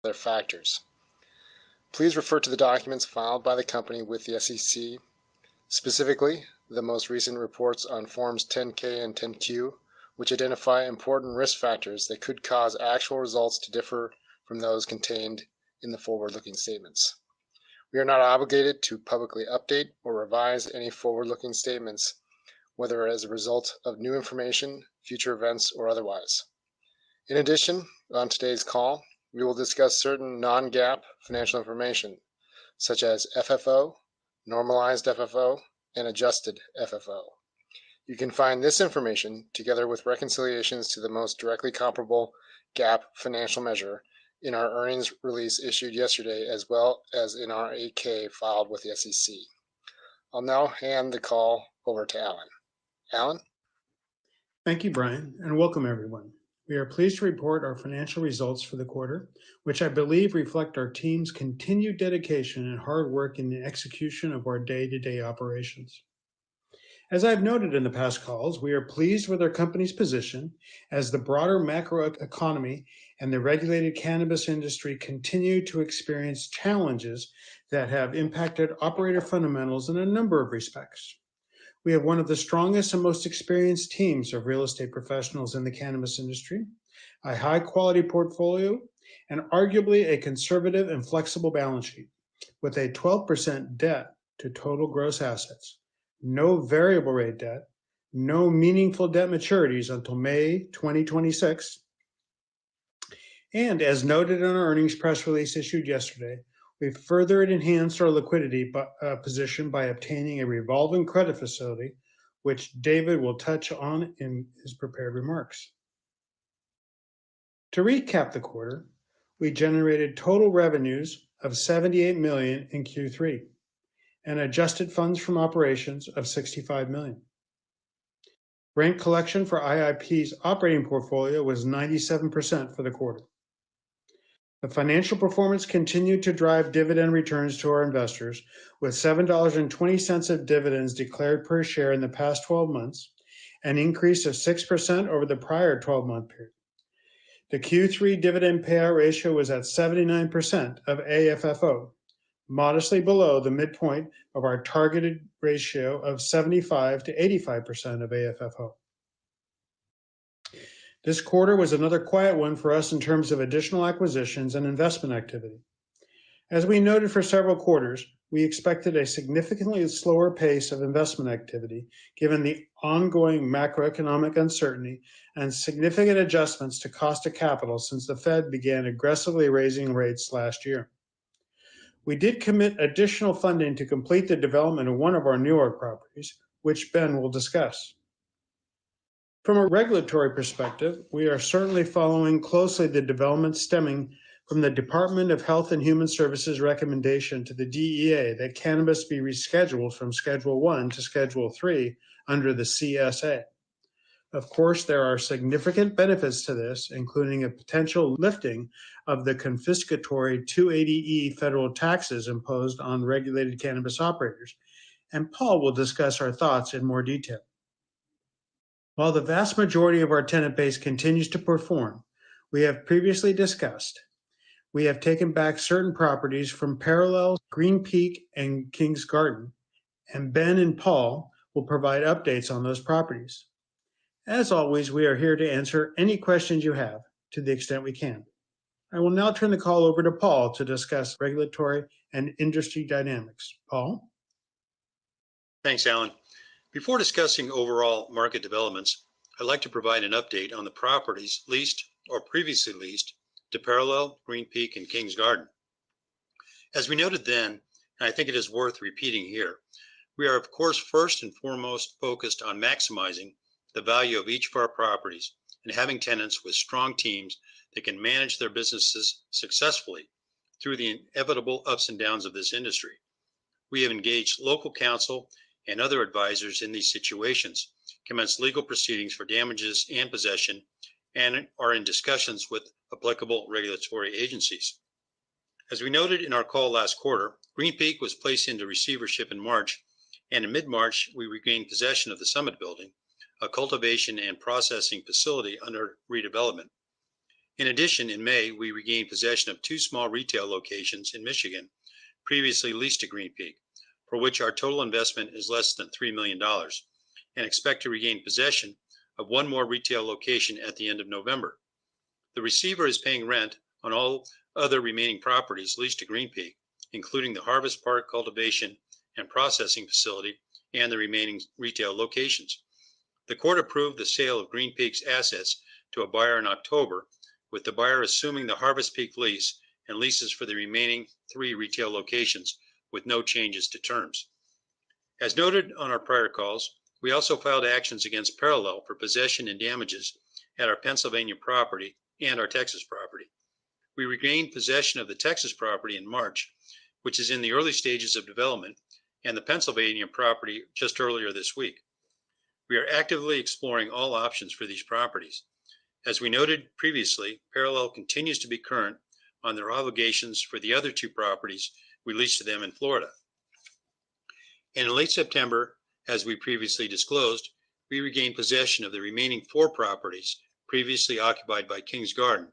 other factors. Please refer to the documents filed by the company with the SEC, specifically the most recent reports on Forms 10-K and 10-Q, which identify important risk factors that could cause actual results to differ from those contained in the forward-looking statements. We are not obligated to publicly update or revise any forward-looking statements, whether as a result of new information, future events, or otherwise. In addition, on today's call, we will discuss certain non-GAAP financial information, such as FFO, normalized FFO, and adjusted FFO. You can find this information, together with reconciliations to the most directly comparable GAAP financial measure, in our earnings release issued yesterday, as well as in our 8-K filed with the SEC. I'll now hand the call over to Alan. Alan? Thank you, Brian, and welcome everyone. We are pleased to report our financial results for the quarter, which I believe reflect our team's continued dedication and hard work in the execution of our day-to-day operations. As I've noted in the past calls, we are pleased with our company's position as the broader macroeconomy and the regulated cannabis industry continue to experience challenges that have impacted operator fundamentals in a number of respects. We have one of the strongest and most experienced teams of real estate professionals in the cannabis industry, a high-quality portfolio, and arguably a conservative and flexible balance sheet, with a 12% debt to total gross assets, no variable rate debt, no meaningful debt maturities until May 2026, and as noted in our earnings press release issued yesterday, we further enhanced our liquidity position by obtaining a revolving credit facility, which David will touch on in his prepared remarks. To recap the quarter, we generated total revenues of $78 million in Q3 and adjusted funds from operations of $65 million. Rent collection for IIP's operating portfolio was 97% for the quarter. The financial performance continued to drive dividend returns to our investors, with $7.20 of dividends declared per share in the past 12 months, an increase of 6% over the prior 12-month period. The Q3 dividend payout ratio was at 79% of AFFO, modestly below the midpoint of our targeted ratio of 75 to 85% of AFFO. This quarter was another quiet one for us in terms of additional acquisitions and investment activity. As we noted for several quarters, we expected a significantly slower pace of investment activity given the ongoing macroeconomic uncertainty and significant adjustments to cost of capital since the Fed began aggressively raising rates last year. We did commit additional funding to complete the development of one of our newer properties, which Ben will discuss. From a regulatory perspective, we are certainly following closely the developments stemming from the Department of Health and Human Services recommendation to the DEA that cannabis be rescheduled from Schedule I to Schedule III under the CSA. Of course, there are significant benefits to this, including a potential lifting of the confiscatory 280E federal taxes imposed on regulated cannabis operators, and Paul will discuss our thoughts in more detail. While the vast majority of our tenant base continues to perform, we have previously discussed, we have taken back certain properties from Parallel, Green Peak, and Kings Garden, and Ben and Paul will provide updates on those properties. As always, we are here to answer any questions you have to the extent we can. I will now turn the call over to Paul to discuss regulatory and industry dynamics. Paul? Thanks, Alan. Before discussing overall market developments, I'd like to provide an update on the properties leased or previously leased to Parallel, Green Peak, and Kings Garden. As we noted then, and I think it is worth repeating here, we are of course first and foremost focused on maximizing the value of each of our properties and having tenants with strong teams that can manage their businesses successfully through the inevitable ups and downs of this industry. We have engaged local counsel and other advisors in these situations, commenced legal proceedings for damages and possession, and are in discussions with applicable regulatory agencies. As we noted in our call last quarter, Green Peak was placed into receivership in March, and in mid-March, we regained possession of the Summit Building, a cultivation and processing facility under redevelopment. In addition, in May, we regained possession of 2 small retail locations in Michigan, previously leased to Green Peak, for which our total investment is less than $3 million, and expect to regain possession of 1 more retail location at the end of November. The receiver is paying rent on all other remaining properties leased to Green Peak, including the Harvest Park cultivation and processing facility and the remaining retail locations. The court approved the sale of Green Peak's assets to a buyer in October, with the buyer assuming the Harvest Peak lease and leases for the remaining 3 retail locations with no changes to terms. As noted on our prior calls, we also filed actions against Parallel for possession and damages at our Pennsylvania property and our Texas property. We regained possession of the Texas property in March, which is in the early stages of development, and the Pennsylvania property just earlier this week. We are actively exploring all options for these properties. As we noted previously, Parallel continues to be current on their obligations for the other 2 properties we leased to them in Florida. And in late September, as we previously disclosed, we regained possession of the remaining 4 properties previously occupied by Kings Garden,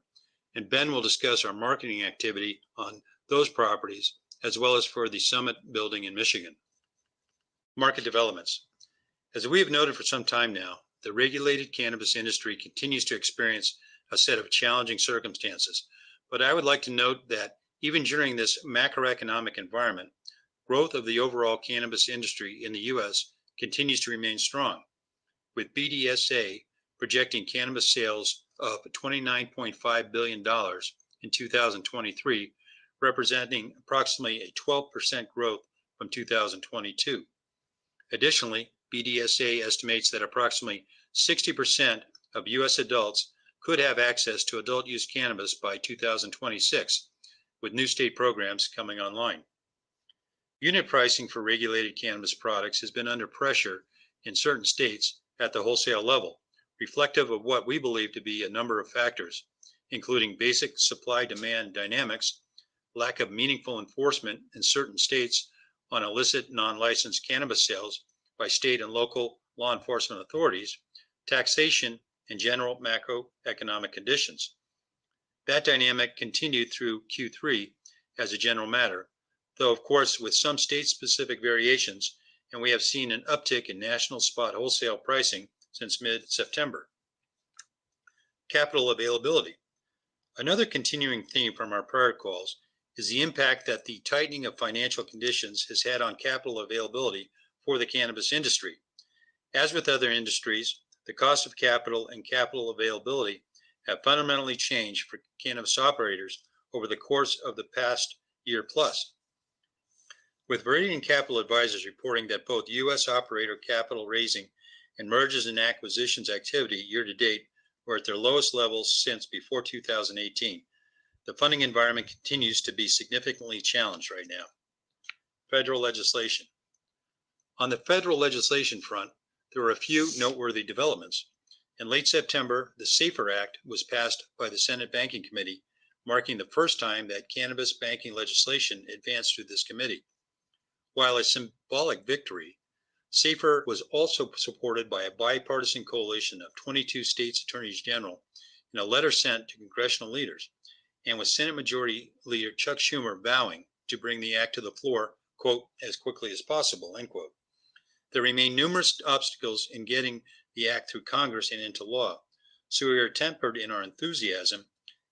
and Ben will discuss our marketing activity on those properties, as well as for the Summit building in Michigan. Market developments. As we have noted for some time now, the regulated cannabis industry continues to experience a set of challenging circumstances, but I would like to note that even during this macroeconomic environment, growth of the overall cannabis industry in the U.S. continues to remain strong, with BDSA projecting cannabis sales of $29.5 billion in 2023, representing approximately a 12% growth from 2022. Additionally, BDSA estimates that approximately 60% of U.S. adults could have access to adult use cannabis by 2026, with new state programs coming online. Unit pricing for regulated cannabis products has been under pressure in certain states at the wholesale level, reflective of what we believe to be a number of factors, including basic supply-demand dynamics, lack of meaningful enforcement in certain states on illicit non-licensed cannabis sales by state and local law enforcement authorities, taxation, and general macroeconomic conditions. That dynamic continued through Q3 as a general matter, though of course with some state-specific variations, and we have seen an uptick in national spot wholesale pricing since mid-September. Capital availability. Another continuing theme from our prior calls is the impact that the tightening of financial conditions has had on capital availability for the cannabis industry. As with other industries, the cost of capital and capital availability have fundamentally changed for cannabis operators over the course of the past year plus. With Viridian Capital Advisors reporting that both U.S. operator capital raising and mergers and acquisitions activity year to date were at their lowest levels since before 2018, the funding environment continues to be significantly challenged right now. Federal legislation. On the federal legislation front, there were a few noteworthy developments. In late September, the SAFER Act was passed by the Senate Banking Committee, marking the first time that cannabis banking legislation advanced through this committee. While a symbolic victory, SAFER was also supported by a bipartisan coalition of 22 states' attorneys general in a letter sent to congressional leaders, and with Senate Majority Leader Chuck Schumer vowing to bring the act to the floor, quote, as quickly as possible, end quote. There remain numerous obstacles in getting the act through Congress and into law, so we are tempered in our enthusiasm,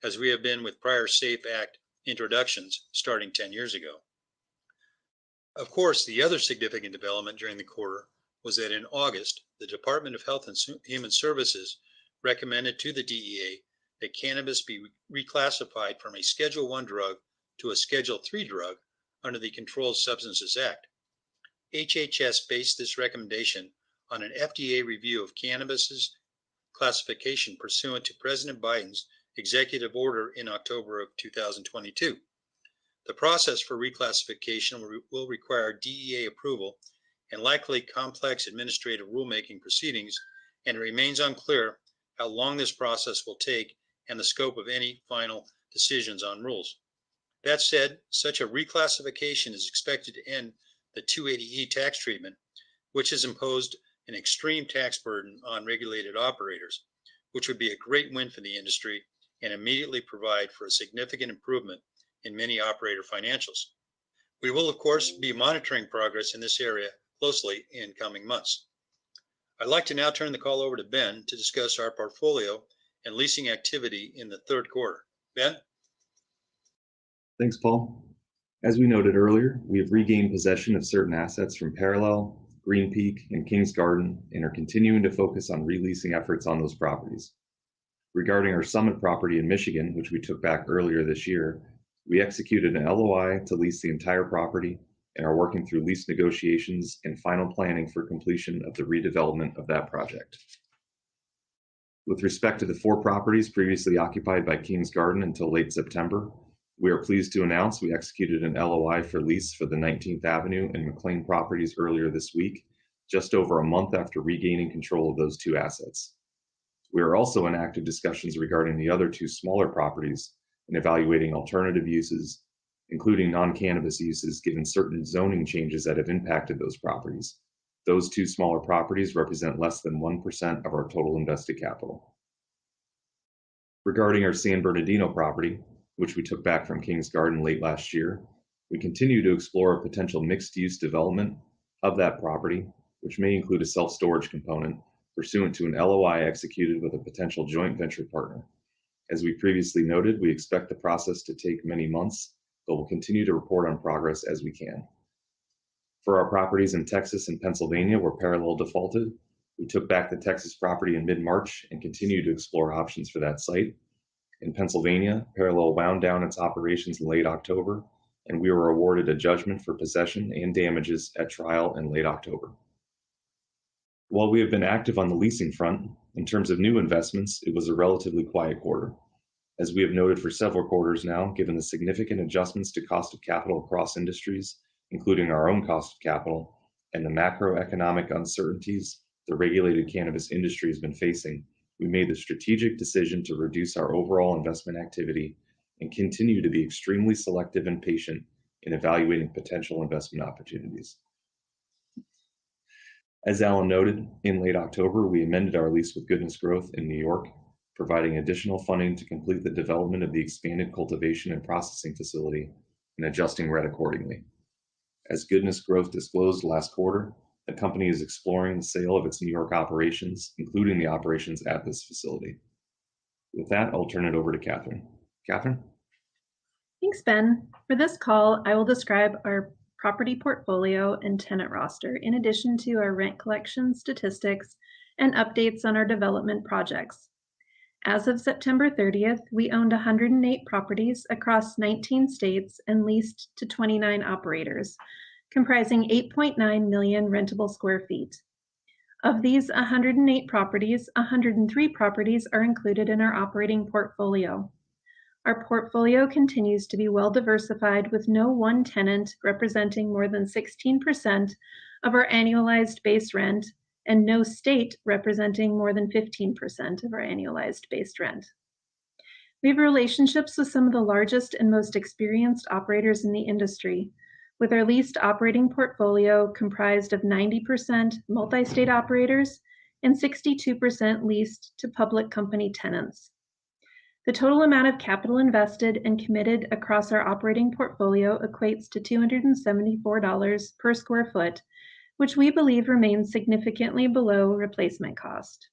as we have been with prior SAFE Act introductions starting 10 years ago. Of course, the other significant development during the quarter was that in August, the Department of Health and Human Services recommended to the DEA that cannabis be reclassified from a Schedule I drug to a Schedule III drug under the Controlled Substances Act. HHS based this recommendation on an FDA review of cannabis's classification pursuant to President Biden's executive order in October of 2022. The process for reclassification will require DEA approval and likely complex administrative rulemaking proceedings, and it remains unclear how long this process will take and the scope of any final decisions on rules. That said, such a reclassification is expected to end the 280E tax treatment, which has imposed an extreme tax burden on regulated operators, which would be a great win for the industry and immediately provide for a significant improvement in many operator financials. We will, of course, be monitoring progress in this area closely in coming months. I'd like to now turn the call over to Ben to discuss our portfolio and leasing activity in the third quarter. Ben? Thanks, Paul. As we noted earlier, we have regained possession of certain assets from Parallel, Green Peak, and Kings Garden, and are continuing to focus on releasing efforts on those properties. Regarding our Summit property in Michigan, which we took back earlier this year, we executed an LOI to lease the entire property and are working through lease negotiations and final planning for completion of the redevelopment of that project. With respect to the 4 properties previously occupied by Kings Garden until late September, we are pleased to announce we executed an LOI for lease for the 19th Avenue and McLean properties earlier this week, just over a month after regaining control of those 2 assets. We are also in active discussions regarding the other 2 smaller properties and evaluating alternative uses, including non-cannabis uses, given certain zoning changes that have impacted those properties. Those 2 smaller properties represent less than 1% of our total invested capital. Regarding our San Bernardino property, which we took back from Kings Garden late last year, we continue to explore a potential mixed-use development of that property, which may include a self-storage component, pursuant to an LOI executed with a potential joint venture partner. As we previously noted, we expect the process to take many months, but we'll continue to report on progress as we can. For our properties in Texas and Pennsylvania, where Parallel defaulted, we took back the Texas property in mid-March and continue to explore options for that site. In Pennsylvania, Parallel wound down its operations in late October, and we were awarded a judgment for possession and damages at trial in late October. While we have been active on the leasing front, in terms of new investments, it was a relatively quiet quarter. As we have noted for several quarters now, given the significant adjustments to cost of capital across industries, including our own cost of capital, and the macroeconomic uncertainties the regulated cannabis industry has been facing, we made the strategic decision to reduce our overall investment activity and continue to be extremely selective and patient in evaluating potential investment opportunities. As Alan noted, in late October, we amended our lease with Goodness Growth in New York, providing additional funding to complete the development of the expanded cultivation and processing facility and adjusting rent accordingly. As Goodness Growth disclosed last quarter, the company is exploring the sale of its New York operations, including the operations at this facility. With that, I'll turn it over to Catherine. Catherine? Thanks, Ben. For this call, I will describe our property portfolio and tenant roster, in addition to our rent collection statistics and updates on our development projects. As of September 30th, we owned 108 properties across 19 states and leased to 29 operators, comprising 8.9 million rentable square feet. Of these 108 properties, 103 properties are included in our operating portfolio. Our portfolio continues to be well diversified, with no one tenant representing more than 16% of our annualized base rent and no state representing more than 15% of our annualized base rent. We have relationships with some of the largest and most experienced operators in the industry, with our leased operating portfolio comprised of 90% multi-state operators and 62% leased to public company tenants. The total amount of capital invested and committed across our operating portfolio equates to $274 per square foot, which we believe remains significantly below replacement cost.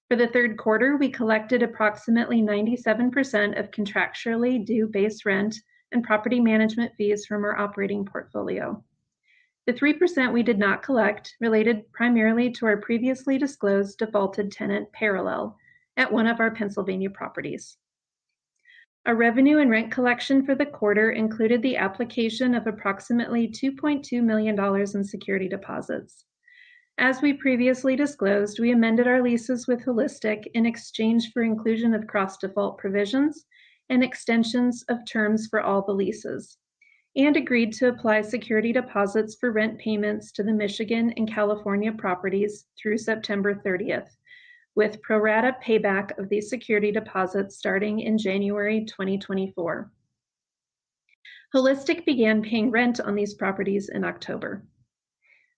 For the third quarter, we collected approximately 97% of contractually due base rent and property management fees from our operating portfolio. The 3% we did not collect related primarily to our previously disclosed defaulted tenant, Parallel, at one of our Pennsylvania properties. Our revenue and rent collection for the quarter included the application of approximately $2.2 million in security deposits. As we previously disclosed, we amended our leases with Holistic in exchange for inclusion of cross-default provisions and extensions of terms for all the leases, and agreed to apply security deposits for rent payments to the Michigan and California properties through September 30th, with pro rata payback of these security deposits starting in January 2024. Holistic began paying rent on these properties in October.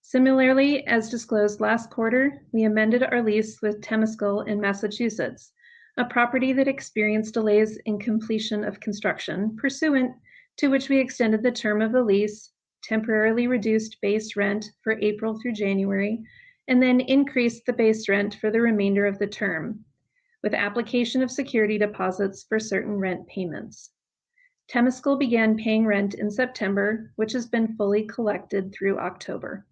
Similarly, as disclosed last quarter, we amended our lease with Temescal in Massachusetts, a property that experienced delays in completion of construction, pursuant to which we extended the term of the lease, temporarily reduced base rent for April through January, and then increased the base rent for the remainder of the term, with application of security deposits for certain rent payments. Temescal began paying rent in September, which has been fully collected through October.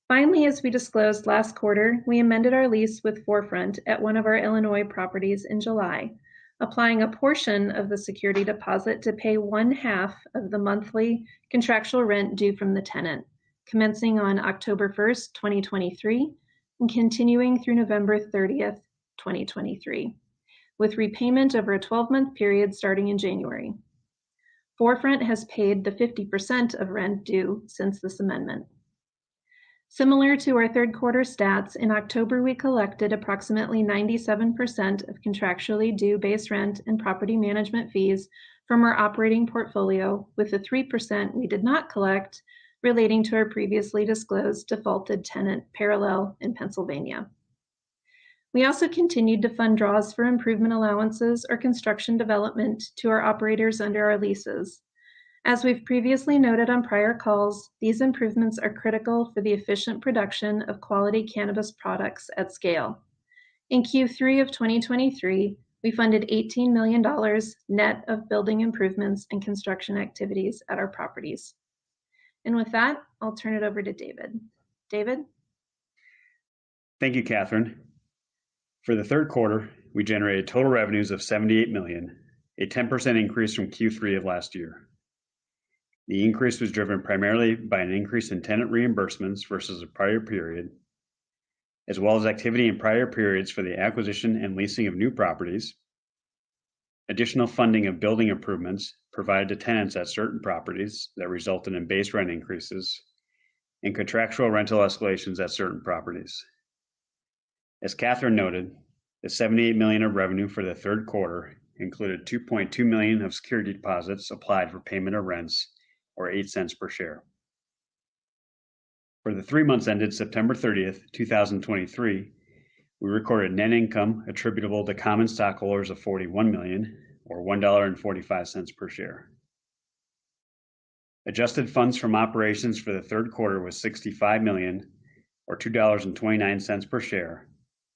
Finally, as we disclosed last quarter, we amended our lease with Forefront at one of our Illinois properties in July, applying a portion of the security deposit to pay 1/2 of the monthly contractual rent due from the tenant, commencing on October 1st, 2023, and continuing through November 30th, 2023, with repayment over a 12-month period starting in January. Forefront has paid the 50% of rent due since this amendment. Similar to our third quarter stats, in October we collected approximately 97% of contractually due base rent and property management fees from our operating portfolio, with the 3% we did not collect relating to our previously disclosed defaulted tenant Parallel in Pennsylvania. We also continued to fund draws for improvement allowances or construction development to our operators under our leases. As we've previously noted on prior calls, these improvements are critical for the efficient production of quality cannabis products at scale. In Q3 of 2023, we funded $18 million net of building improvements and construction activities at our properties. And with that, I'll turn it over to David. David? Thank you, Catherine. For the third quarter, we generated total revenues of $78 million, a 10% increase from Q3 of last year. The increase was driven primarily by an increase in tenant reimbursements versus a prior period, as well as activity in prior periods for the acquisition and leasing of new properties, additional funding of building improvements provided to tenants at certain properties that resulted in base rent increases, and contractual rental escalations at certain properties. As Catherine noted, the $78 million of revenue for the third quarter included $2.2 million of security deposits applied for payment of rents, or 8 cents per share. For the 3 months ended September 30th, 2023, we recorded net income attributable to common stockholders of $41 million, or $1.45 per share. Adjusted funds from operations for the third quarter was $65 million, or $2.29 per share,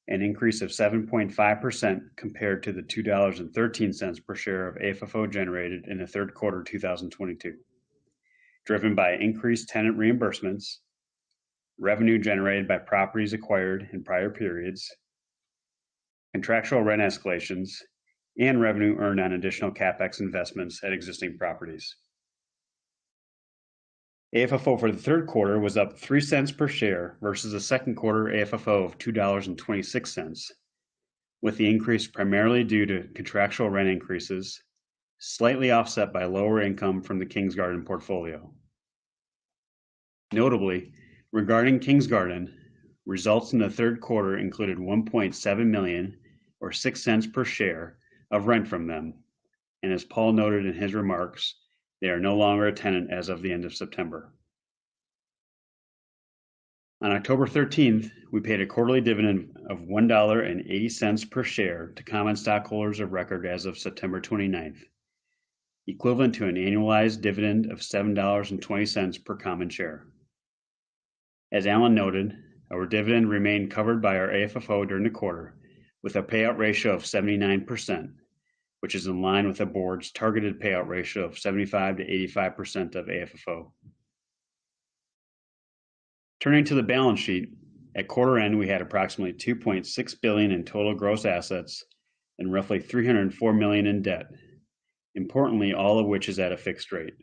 an increase of 7.5% compared to the $2.13 per share of AFFO generated in the third quarter 2022. Driven by increased tenant reimbursements, revenue generated by properties acquired in prior periods, contractual rent escalations, and revenue earned on additional CapEx investments at existing properties. AFFO for the third quarter was up 3 cents per share versus the second quarter AFFO of $2.26, with the increase primarily due to contractual rent increases, slightly offset by lower income from the Kings Garden portfolio. Notably, regarding Kings Garden, results in the third quarter included $1.7 million, or 6 cents per share, of rent from them, and as Paul noted in his remarks, they are no longer a tenant as of the end of September. On October 13th, we paid a quarterly dividend of $1.80 per share to common stockholders of record as of September 29th, equivalent to an annualized dividend of $7.20 per common share. As Alan noted, our dividend remained covered by our AFFO during the quarter, with a payout ratio of 79%, which is in line with the board's targeted payout ratio of 75 to 85% of AFFO. Turning to the balance sheet, at quarter end, we had approximately $2.6 billion in total gross assets and roughly $304 million in debt, importantly, all of which is at a fixed rate.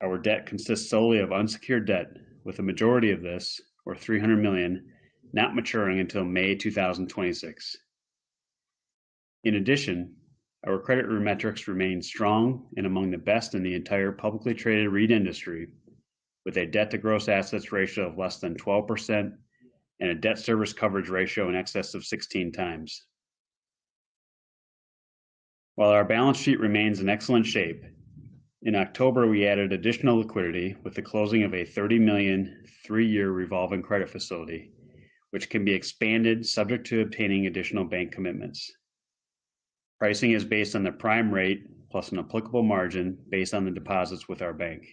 Our debt consists solely of unsecured debt, with a majority of this, or $300 million, not maturing until May 2026. In addition, our credit metrics remain strong and among the best in the entire publicly traded REIT industry, with a debt to gross assets ratio of less than 12% and a debt service coverage ratio in excess of 16 times. While our balance sheet remains in excellent shape, in October we added additional liquidity with the closing of a $30 million 3-year revolving credit facility, which can be expanded subject to obtaining additional bank commitments. Pricing is based on the prime rate plus an applicable margin based on the deposits with our bank.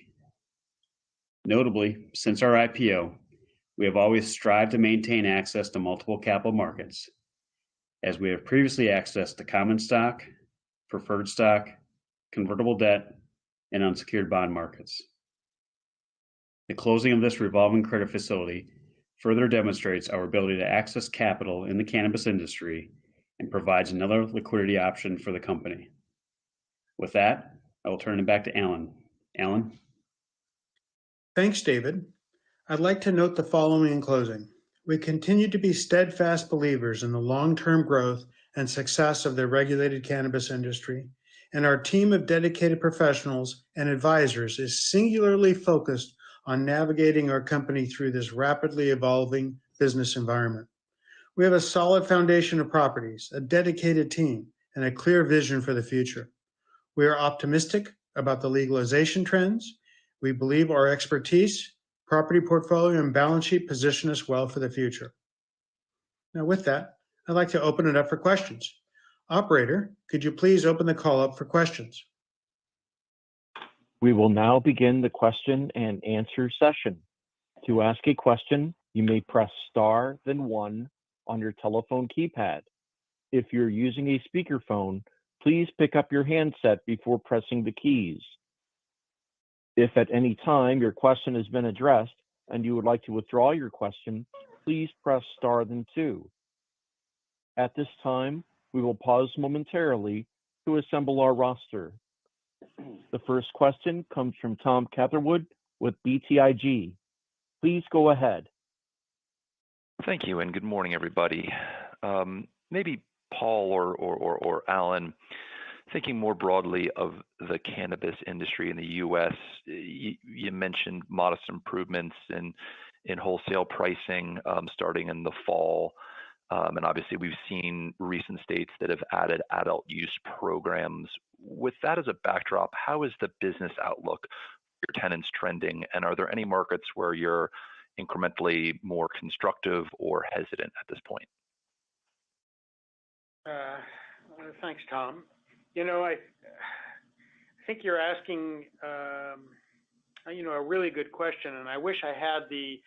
Notably, since our IPO, we have always strived to maintain access to multiple capital markets, as we have previously accessed the common stock, preferred stock, convertible debt, and unsecured bond markets. The closing of this revolving credit facility further demonstrates our ability to access capital in the cannabis industry and provides another liquidity option for the company. With that, I will turn it back to Alan. Alan? Thanks, David. I'd like to note the following in closing. We continue to be steadfast believers in the long-term growth and success of the regulated cannabis industry, and our team of dedicated professionals and advisors is singularly focused on navigating our company through this rapidly evolving business environment. We have a solid foundation of properties, a dedicated team, and a clear vision for the future. We are optimistic about the legalization trends. We believe our expertise, property portfolio, and balance sheet position us well for the future. Now with that, I'd like to open it up for questions. Operator, could you please open the call up for questions? We will now begin the question and answer session. To ask a question, you may press star, then 1 on your telephone keypad. If you're using a speakerphone, please pick up your handset before pressing the keys. If at any time your question has been addressed and you would like to withdraw your question, please press star, then 2. At this time, we will pause momentarily to assemble our roster. The first question comes from Tom Catherwood with BTIG. Please go ahead. Thank you, and good morning, everybody. Maybe Paul or Alan, thinking more broadly of the cannabis industry in the U.S., you mentioned modest improvements in wholesale pricing starting in the fall. And obviously, we've seen recent states that have added adult use programs. With that as a backdrop, how is the business outlook for your tenants trending? And are there any markets where you're incrementally more constructive or hesitant at this point? Thanks, Tom. I think you're asking, a really good question, and I wish I had the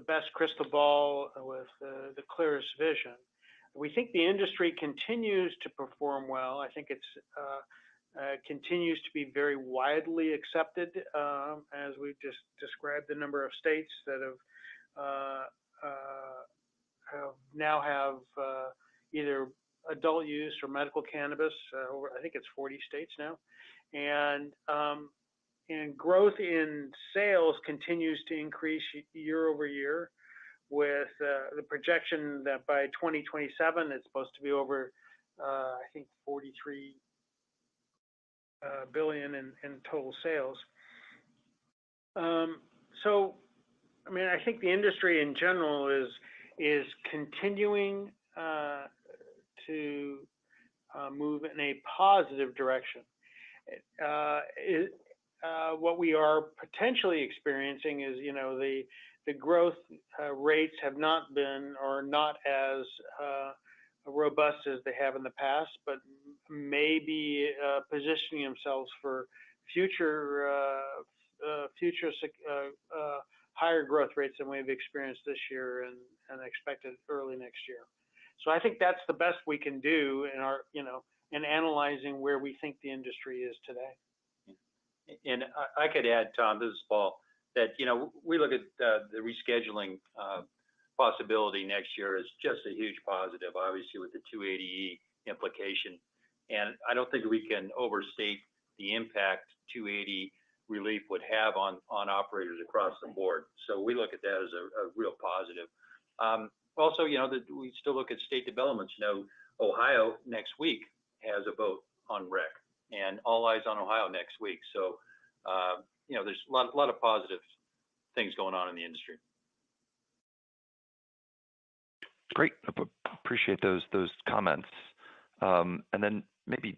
best crystal ball with the clearest vision. We think the industry continues to perform well. I think it's continues to be very widely accepted, as we've just described the number of states that now have either adult use or medical cannabis. I think it's 40 states now, and growth in sales continues to increase year over year, with the projection that by 2027 it's supposed to be over, I think, 43 billion in total sales. So, I think the industry in general is continuing to move in a positive direction. What we are potentially experiencing is, the growth rates have not been or not as robust as they have in the past, but may be positioning themselves for future higher growth rates than we've experienced this year and expected early next year. So I think that's the best we can do in analyzing where we think the industry is today. And I could add, Tom, this is Paul, that, we look at the rescheduling possibility next year as just a huge positive, obviously with the 280E implication. And I don't think we can overstate the impact 280 relief would have on operators across the board. So we look at that as a real positive. Also, we still look at state developments. Ohio next week has a vote on rec, and all eyes on Ohio next week. So, there's a lot of positive things going on in the industry. Great. Appreciate those comments. And then maybe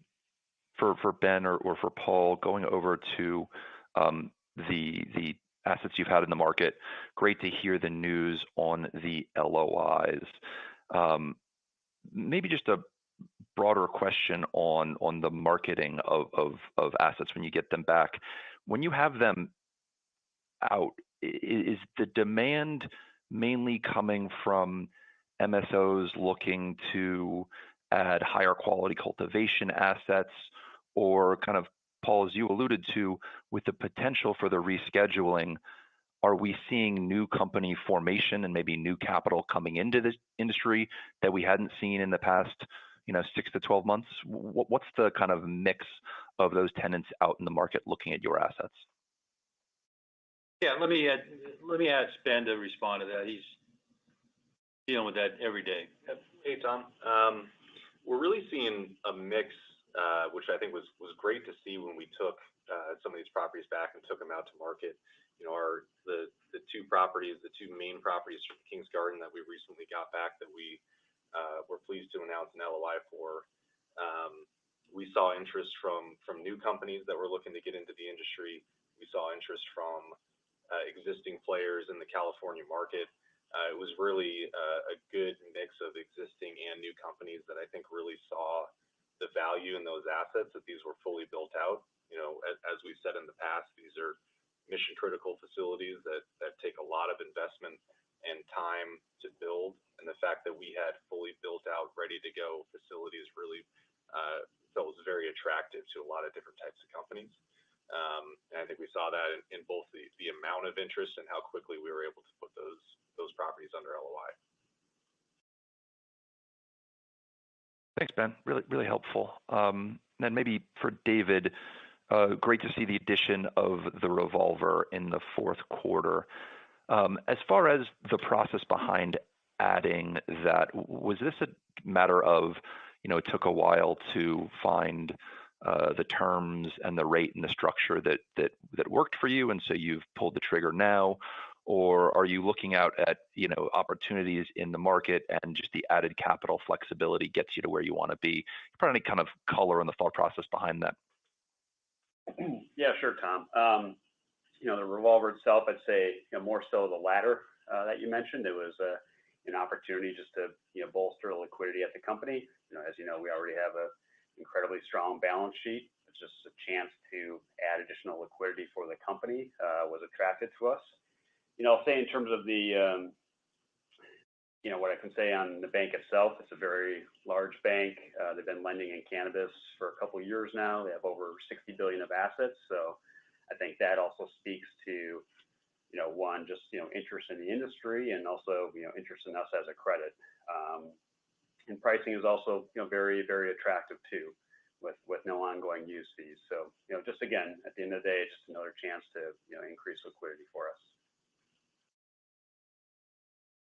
for Ben or for Paul, going over to the assets you've had in the market. Great to hear the news on the LOIs. Maybe just a broader question on the marketing of assets when you get them back. When you have them out, is the demand mainly coming from MSOs looking to add higher quality cultivation assets, or kind of, Paul, as you alluded to, with the potential for the rescheduling, are we seeing new company formation and maybe new capital coming into this industry that we hadn't seen in the past, 6 to 12 months? What's the kind of mix of those tenants out in the market looking at your assets? Yeah, let me ask Ben to respond to that. He's dealing with that every day. Hey, Tom. We're really seeing a mix, which I think was great to see when we took some of these properties back and took them out to market. The two properties, the two main properties from Kings Garden that we recently got back that we were pleased to announce an LOI for. We saw interest from new companies that were looking to get into the industry. We saw interest from existing players in the California market. It was really a good mix of existing and new companies that I think really saw the value in those assets, that these were fully built out. As we've said in the past, these are mission critical facilities that take a lot of investment and time to build. And the fact that we had fully built out, ready to go facilities really felt was very attractive to a lot of different types of companies. And I think we saw that in both the amount of interest and how quickly we were able to put those properties under LOI. Thanks, Ben. Really, really helpful. Then maybe for David, great to see the addition of the revolver in the fourth quarter. As far as the process behind adding that, was this a matter of, it took a while to find the terms and the rate and the structure that worked for you, and so you've pulled the trigger now? Or are you looking out at, opportunities in the market and just the added capital flexibility gets you to where you want to be? Probably any kind of color on the thought process behind that? Yeah, sure, Tom. The revolver itself, I'd say, more so the latter that you mentioned. It was an opportunity just to, bolster the liquidity at the company. As you know, we already have an incredibly strong balance sheet. It's just a chance to add additional liquidity for the company was attractive to us. I'll say in terms of the, what I can say on the bank itself, it's a very large bank. They've been lending in cannabis for a couple of years now. They have over 60 billion of assets. So I think that also speaks to, one, just, interest in the industry, and also, interest in us as a credit. And pricing is also, very, very attractive too, with no ongoing use fees. So, just again, at the end of the day, it's just another chance to, increase liquidity for us.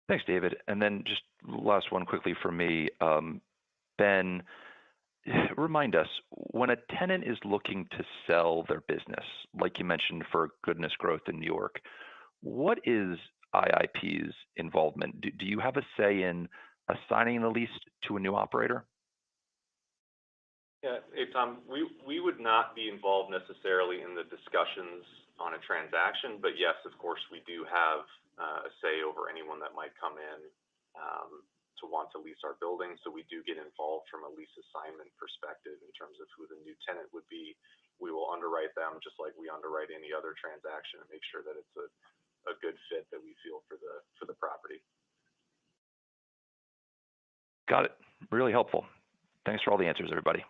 Thanks, David. And then just last one quickly for me. Ben, remind us, when a tenant is looking to sell their business, like you mentioned, for Goodness Growth in New York, what is IIP's involvement? Do you have a say in assigning the lease to a new operator? Yeah, hey, Tom, we would not be involved necessarily in the discussions on a transaction, but yes, of course, we do have a say over anyone that might come in to want to lease our building. So we do get involved from a lease assignment perspective in terms of who the new tenant would be. We will underwrite them just like we underwrite any other transaction and make sure that it's a good fit that we feel for the property. Got it. Really helpful. Thanks for all the answers, everybody.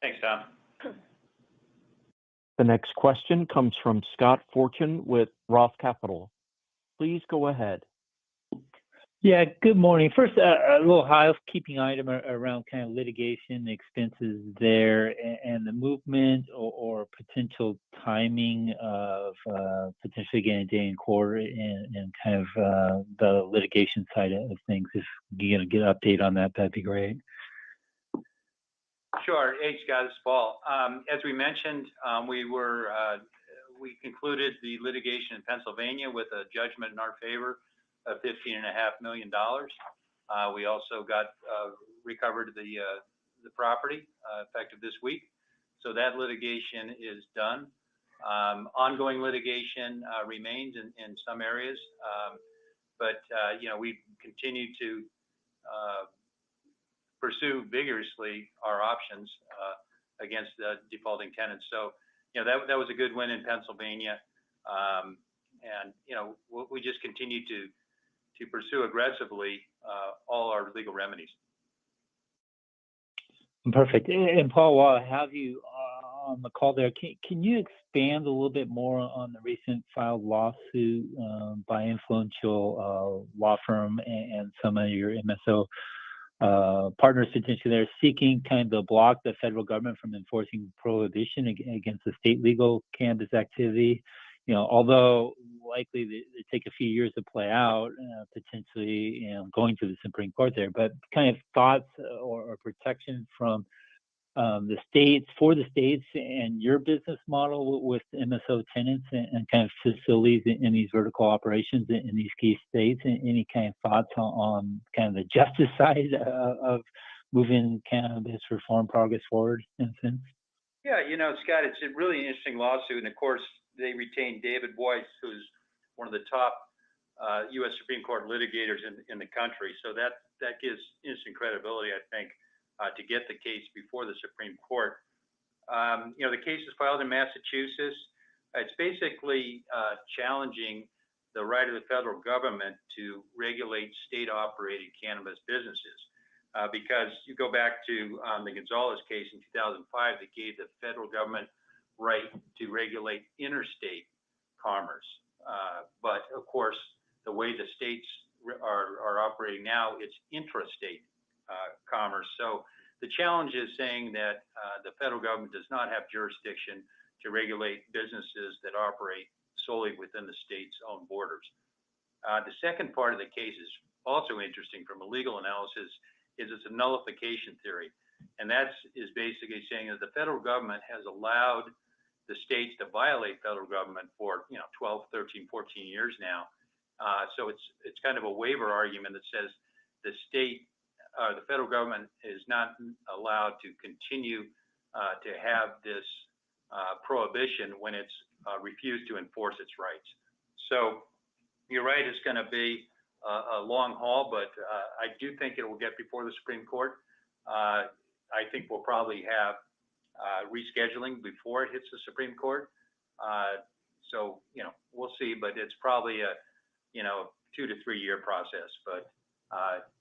Thanks, Tom. The next question comes from Scott Fortune with Roth Capital. Please go ahead. Yeah, good morning. First, a little housekeeping item around kind of litigation expenses there, and the movement or potential timing of potentially getting a day in court and kind of the litigation side of things. If you're going to get an update on that, that'd be great. Sure. Hey, Scott, it's Paul. As we mentioned, we concluded the litigation in Pennsylvania with a judgment in our favor of $15.5 million. We also got recovered the property effective this week. So that litigation is done. Ongoing litigation remains in some areas, but we continue to pursue vigorously our options against the defaulting tenants. So, that was a good win in Pennsylvania, and we just continue to pursue aggressively all our legal remedies. Perfect. And Paul, while I have you on the call there, can you expand a little bit more on the recent filed lawsuit by influential law firm and some of your MSO partners potentially they're seeking kind of block the federal government from enforcing prohibition against the state legal cannabis activity? Although likely they take a few years to play out, potentially going to the Supreme Court there, but kind of thoughts or protection from the states and your business model with MSO tenants and kind of facilities in these vertical operations in these key states. Any kind of thoughts on kind of the justice side of moving cannabis reform progress forward in a sense? Yeah, Scott, it's a really interesting lawsuit, and of course they retained David Weiss, who's one of the top U.S. Supreme Court litigators in the country. So that gives instant credibility, I think, to get the case before the Supreme Court. The case is filed in Massachusetts. It's basically challenging the right of the federal government to regulate state-operated cannabis businesses. Because you go back to the Gonzalez case in 2005 that gave the federal government right to regulate interstate commerce. But of course, the way the states are operating now, it's intrastate commerce. So the challenge is saying that the federal government does not have jurisdiction to regulate businesses that operate solely within the state's own borders. The second part of the case is also interesting from a legal analysis, is it's a nullification theory. And that is basically saying that the federal government has allowed the states to violate federal government for 12, 13, 14 years now. So it's kind of a waiver argument that says the federal government is not allowed to continue to have this prohibition when it's refused to enforce its rights. So you're right, it's going to be a long haul, but I do think it will get before the Supreme Court. I think we'll probably have rescheduling before it hits the Supreme Court. So, we'll see, but it's probably a 2 to 3 year process. But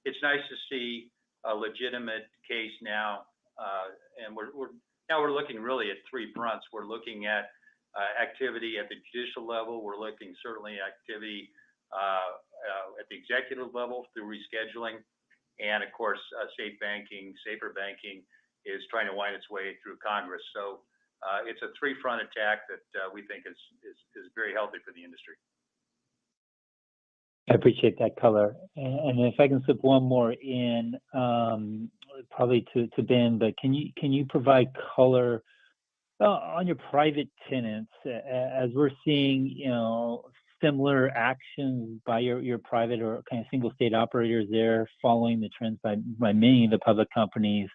it's nice to see a legitimate case now. And we're looking really at three fronts. We're looking at activity at the judicial level. We're looking certainly at activity at the executive level through rescheduling. And of course, safer banking is trying to wind its way through Congress. So it's a three-front attack that we think is very healthy for the industry. I appreciate that color. And if I can slip one more in, probably to Ben, but can you provide color on your private tenants as we're seeing, similar actions by your private or kind of single state operators there, following the trends by many of the public companies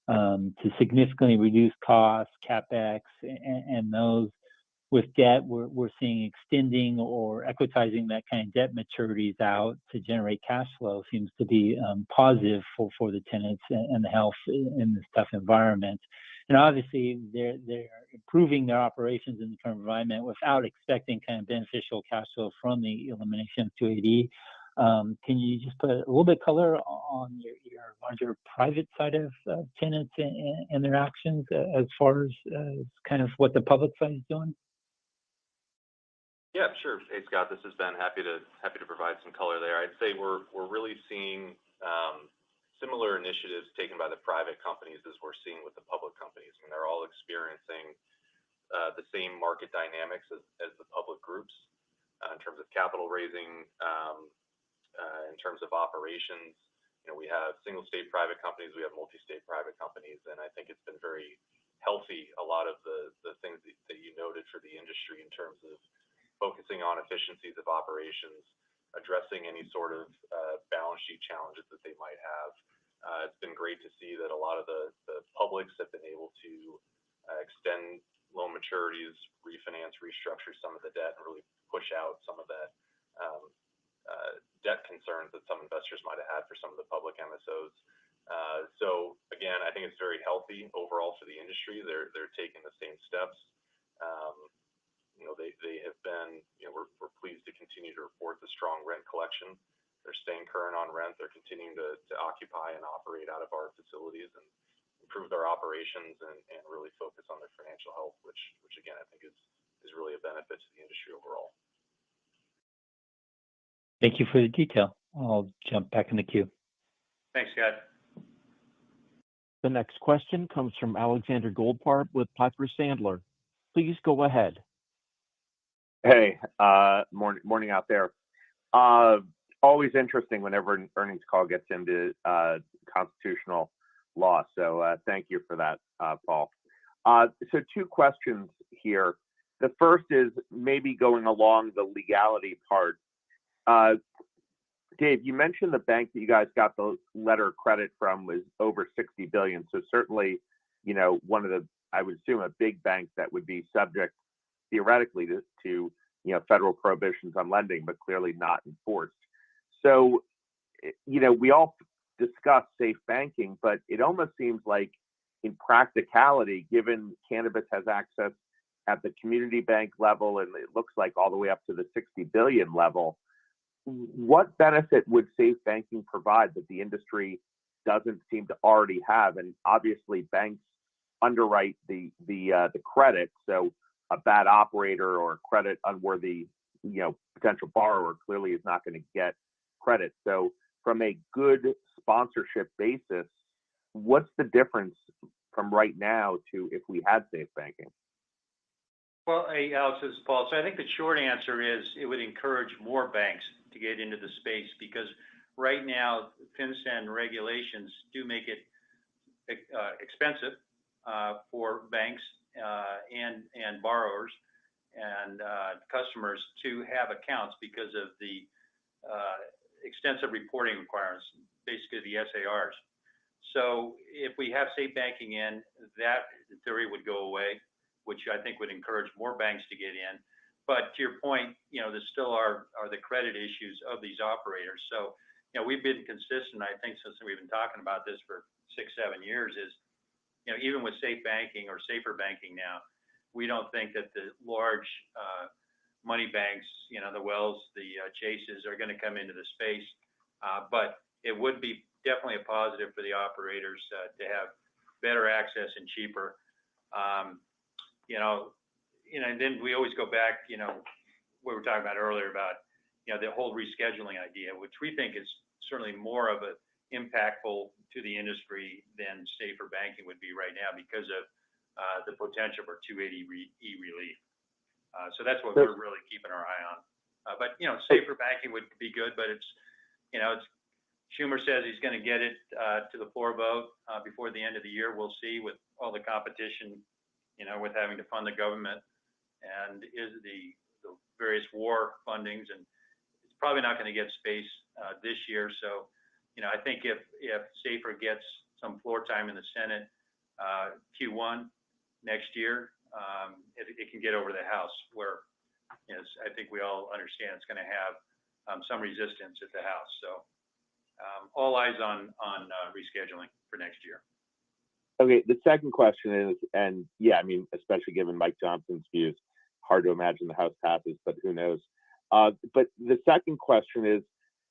to significantly reduce costs, CapEx, and those with debt, we're seeing extending or equitizing that kind of debt maturities out to generate cash flow seems to be positive for the tenants and the health in this tough environment. And obviously, they're improving their operations in the current environment without expecting kind of beneficial cash flow from the elimination of 280. Can you just put a little bit color on your larger private side of tenants and their actions as far as kind of what the public side is doing? Yeah, sure. Hey, Scott, this is Ben. Happy to provide some color there. I'd say we're really seeing similar initiatives taken by the private companies as we're seeing with the public companies, and they're all experiencing the same market dynamics as the public groups in terms of capital raising, in terms of operations. We have single state private companies, we have multi-state private companies, and I think it's been very healthy, a lot of the things that you noted for the industry in terms of focusing on efficiencies of operations, addressing any sort of balance sheet challenges that they might have. It's been great to see that a lot of the publics have been able to extend loan maturities, refinance, restructure some of the debt, and really push out some of that debt concerns that some investors might have had for some of the public MSOs. So again, I think it's very healthy overall for the industry. They're taking the same steps. They have been, we're pleased to continue to report the strong rent collection. They're staying current on rent. They're continuing to occupy and operate out of our facilities and improve their operations and really focus on their financial health, which again, I think is really a benefit to the industry overall. Thank you for the detail. I'll jump back in the queue. Thanks, Scott. The next question comes from Alexander Goldfarb with Piper Sandler. Please go ahead. Hey, morning out there. Always interesting whenever an earnings call gets into constitutional law. So thank you for that, Paul. So two questions here. The first is maybe going along the legality part. Dave, you mentioned the bank that you guys got the letter of credit from was over 60 billion. So certainly, one of the, I would assume, a big bank that would be subject theoretically to federal prohibitions on lending, but clearly not enforced. So, we all discuss safe banking, but it almost seems like in practicality, given cannabis has access at the community bank level, and it looks like all the way up to the 60 billion level, what benefit would safe banking provide that the industry doesn't seem to already have? And obviously banks underwrite the credit. So a bad operator or a credit unworthy, potential borrower clearly is not going to get credit. So from a good sponsorship basis, what's the difference from right now to if we had safe banking? Well, hey, Alex, this is Paul. So I think the short answer is it would encourage more banks to get into the space, because right now FinCEN regulations do make it expensive for banks and borrowers and customers to have accounts because of the extensive reporting requirements, basically the SARs. So if we have safe banking in, that in theory would go away, which I think would encourage more banks to get in. But to your point, there still are the credit issues of these operators. So, we've been consistent, I think, since we've been talking about this for 6-7 years, is, even with safe banking or safer banking now, we don't think that the large money banks, the Wells, the Chases, are going to come into the space. But it would be definitely a positive for the operators to have better access and cheaper. And then we always go back, what we were talking about earlier about, the whole rescheduling idea, which we think is certainly more of a impactful to the industry than safer banking would be right now because of the potential for 280E relief. So that's what we're really keeping our eye on. But safer banking would be good, but it's Schumer says he's going to get it to the floor vote before the end of the year. We'll see with all the competition, with having to fund the government and is the various war fundings, and it's probably not going to get space this year. So, I think if SAFER gets some floor time in the Senate Q1 next year, it can get over the House, where I think we all understand it's going to have some resistance at the House. So all eyes on rescheduling for next year. Okay, the second question is, and yeah, I mean, especially given Mike Johnson's views, hard to imagine the House passes, but who knows? But the second question is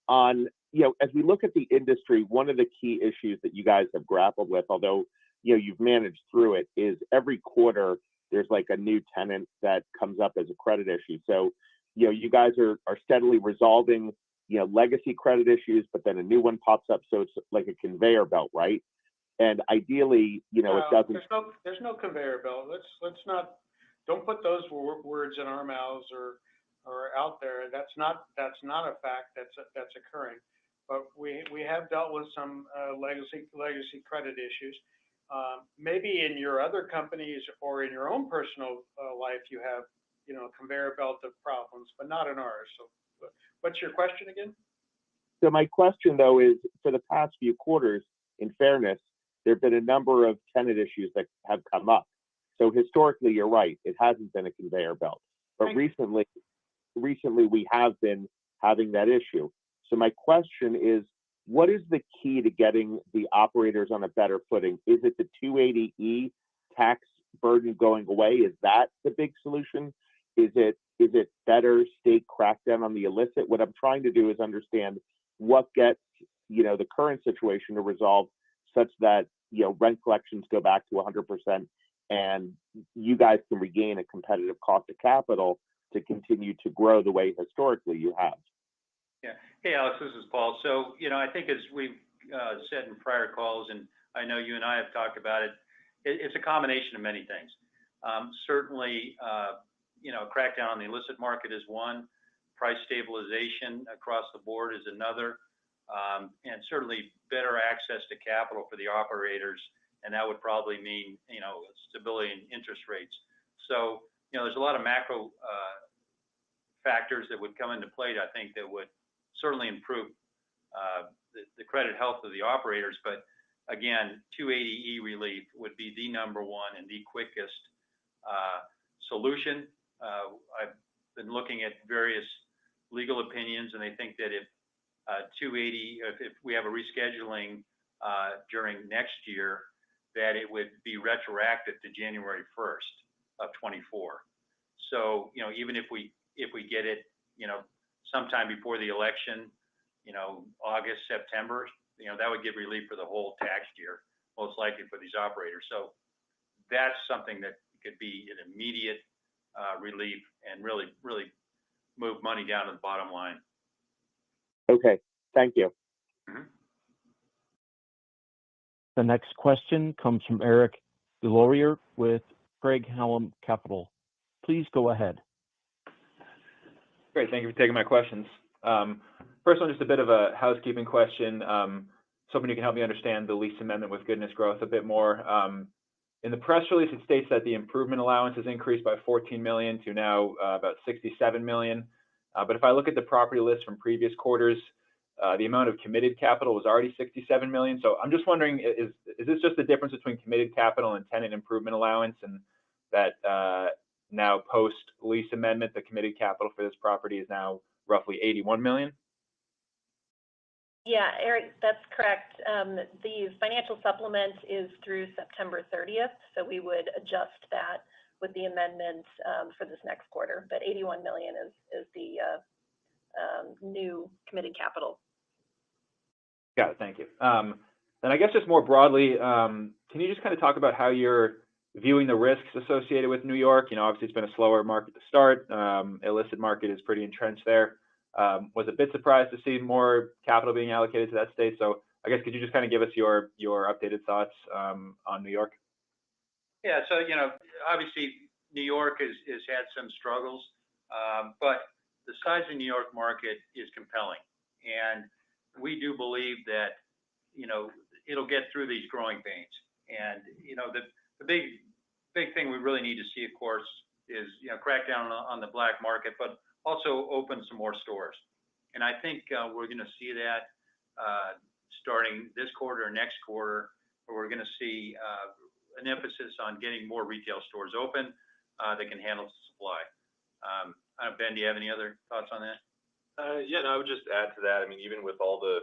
on, as we look at the industry, one of the key issues that you guys have grappled with, although, you've managed through it, is every quarter there's like a new tenant that comes up as a credit issue. So, you guys are steadily resolving, legacy credit issues, but then a new one pops up. So it's like a conveyor belt, right? And ideally, it doesn't. There's no conveyor belt. Don't put those words in our mouths or out there. That's not a fact that's occurring. But we have dealt with some legacy credit issues. Maybe in your other companies or in your own personal life, you have a conveyor belt of problems, but not in ours. So, what's your question again? So my question though is, for the past few quarters, in fairness, there have been a number of tenant issues that have come up. So historically, you're right, it hasn't been a conveyor belt. But recently we have been having that issue. So my question is, what is the key to getting the operators on a better footing? Is it the 280E tax burden going away? Is that the big solution? Is it better state crackdown on the illicit? What I'm trying to do is understand what gets, the current situation to resolve such that, rent collections go back to 100% and you guys can regain a competitive cost of capital to continue to grow the way historically you have. Yeah. Hey, Alex, this is Paul. So, I think as we've said in prior calls, and I know you and I have talked about it, it's a combination of many things. Certainly, crackdown on the illicit market is one, price stabilization across the board is another, and certainly better access to capital for the operators, and that would probably mean, stability in interest rates. So, there's a lot of macro factors that would come into play, I think, that would certainly improve the credit health of the operators. But again, 280E relief would be the number one and the quickest solution. I've been looking at various legal opinions, and they think that if 280, if we have a rescheduling during next year, that it would be retroactive to January 1st of 24. So, even if we get it, sometime before the election, August, September, that would give relief for the whole tax year, most likely for these operators. So that's something that could be an immediate relief and really move money down to the bottom line. Okay, thank you. Mm-hmm. The next question comes from Eric Delorier with Craig-Hallum Capital. Please go ahead. Great, thank you for taking my questions. First one, just a bit of a housekeeping question. Hoping you can help me understand the lease amendment with Goodness Growth a bit more. In the press release, it states that the improvement allowance has increased by $14 million to now about $67 million. But if I look at the property list from previous quarters, the amount of committed capital was already $67 million. So I'm just wondering, is this just the difference between committed capital and tenant improvement allowance, and that now post lease amendment, the committed capital for this property is now roughly $81 million? Yeah, Eric, that's correct. The financial supplement is through September 30th, so we would adjust that with the amendments for this next quarter. But $81 million is the new committed capital. Got it, thank you. Then I guess just more broadly, can you just kind of talk about how you're viewing the risks associated with New York? Obviously it's been a slower market to start. Illicit market is pretty entrenched there. Was a bit surprised to see more capital being allocated to that state. So I guess could you just kind of give us your updated thoughts on New York? Yeah, so obviously New York has had some struggles, but the size of New York market is compelling, and we do believe that it'll get through these growing pains. And the big thing we really need to see, of course, is crack down on the black market, but also open some more stores. And I think we're going to see that starting this quarter or next quarter, where we're going to see an emphasis on getting more retail stores open that can handle the supply. Ben, do you have any other thoughts on that? Yeah, no, I would just add to that. I mean, even with all the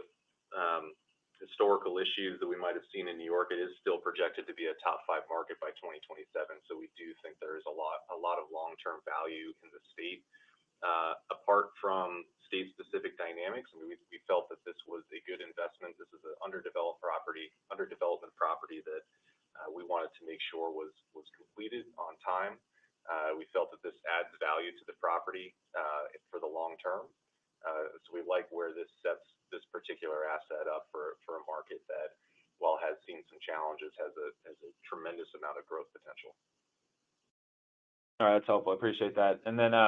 historical issues that we might have seen in New York, it is still projected to be a top 5 market by 2027. So we do think there is a lot of long-term value in the state. Apart from state-specific dynamics, I mean, we felt that this was a good investment. This is an underdevelopment property that we wanted to make sure was completed on time. We felt that this adds value to the property for the long term. So we like where this sets this particular asset up for a market that, while has seen some challenges, has a tremendous amount of growth potential. All right, that's helpful. I appreciate that. And then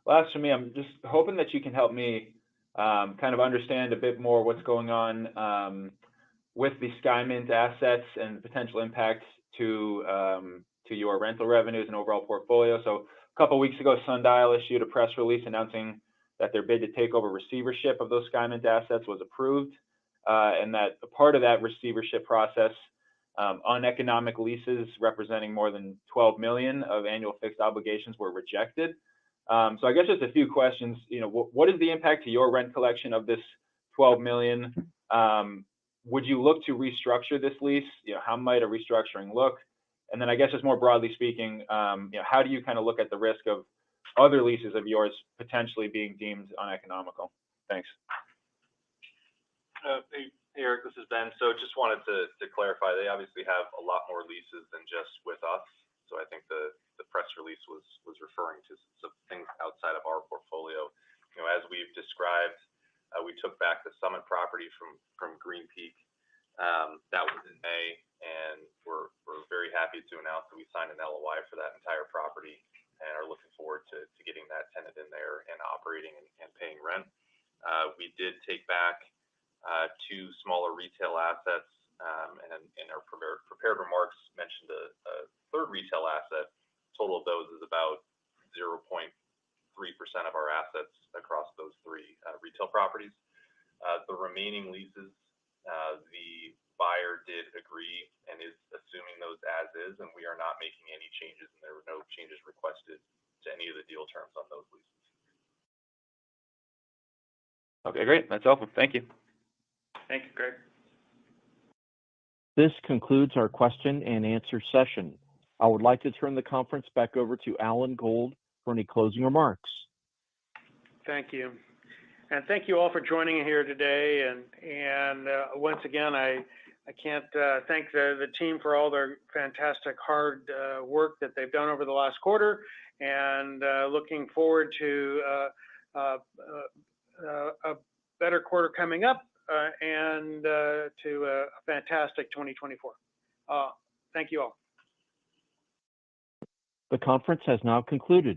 last for me, I'm just hoping that you can help me kind of understand a bit more what's going on with the SkyMint assets and potential impacts to your rental revenues and overall portfolio. So a couple of weeks ago, Sundial issued a press release announcing that their bid to take over receivership of those SkyMint assets was approved, and that a part of that receivership process uneconomic leases representing more than 12 million of annual fixed obligations were rejected. So I guess just a few questions. What is the impact to your rent collection of this 12 million? Would you look to restructure this lease? How might a restructuring look? And then I guess just more broadly speaking, how do you kind of look at the risk of other leases of yours potentially being deemed uneconomical? Thanks. Hey, Eric, this is Ben. So just wanted to clarify, they obviously have a lot more leases than just with us. So I think the press release was referring to some things outside of our portfolio. As we've described, we took back the Summit property from Green Peak. That was in May, and we're very happy to announce that we signed an LOI for that entire property and are looking forward to getting that tenant in there and operating and paying rent. We did take back 2 smaller retail assets, and in our prepared remarks mentioned a third retail asset. Total of those is about 0.3% of our assets across those 3 retail properties. The remaining leases, the buyer did agree and is assuming those as is, and we are not making any changes, and there were no changes requested to any of the deal terms on those leases. Okay, great. That's helpful. Thank you. Thank you, Greg. This concludes our question and answer session. I would like to turn the conference back over to Alan Gold for any closing remarks. Thank you. And thank you all for joining here today. And once again, I can't thank the team for all their fantastic hard work that they've done over the last quarter, and looking forward to a better quarter coming up, and to a fantastic 2024. Thank you all. The conference has now concluded.